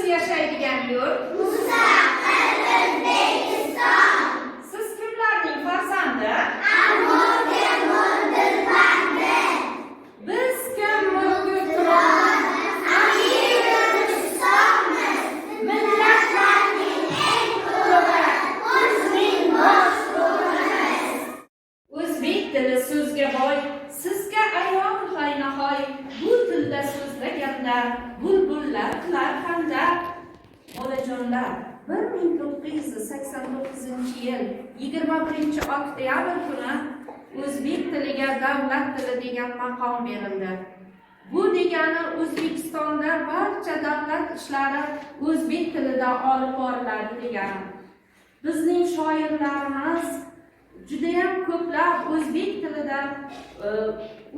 Siz yashaydigan yurt Mustaqil O'zbekiston. Siz kimlarning farzandi? Amur-Temur Dilbandi. Biz kim Mulk Turon Amir Turkistonmiz. Millatlarning eng ulug'i, o'zning bosh bo'g'imiz. O'zbek tili so'zga boy, sizga ayon haynahoy. Bu tilda so'zlaganda bulbullar qilar xanda. Onajonlar, 1989-yil 21-oktyabr kuni o'zbek tiliga davlat tili degan maqom berildi. Bu degani O'zbekistonda barcha davlat ishlari o'zbek tilida olib boriladi degani. Bizning shoirlarimiz judayam ko'plab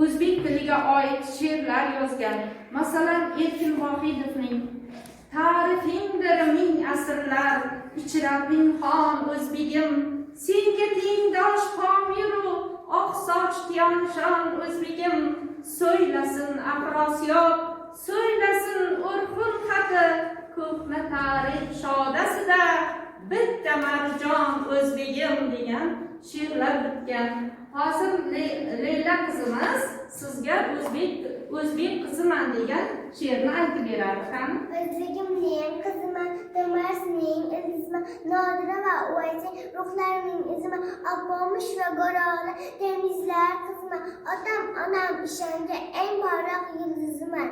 o'zbek tiliga oid she'rlar yozgan. Masalan, Erkin Vohidovning Tarixingdir ming asrlar, ichra pinhon o'zbegim, senga tengdosh Pomiru, oqsoch Tianshon o'zbegim, so'ylasin Afrosiyob, so'ylasin O'rxun xati, ko'hna tarix shodasida bitta Marjon o'zbegim degan she'rlar bitgan. Hozir Leyla qizimiz sizga o'zbek qiziman degan she'rni aytib beradi. Qani? O'zbegimning qiziman, To'marsning ildiziman, Nodira va Uvaysing ruhlarining iziman, Abbomish va Go'rola temizlar qiziman, otam onam ishongan eng porloq yulduziman.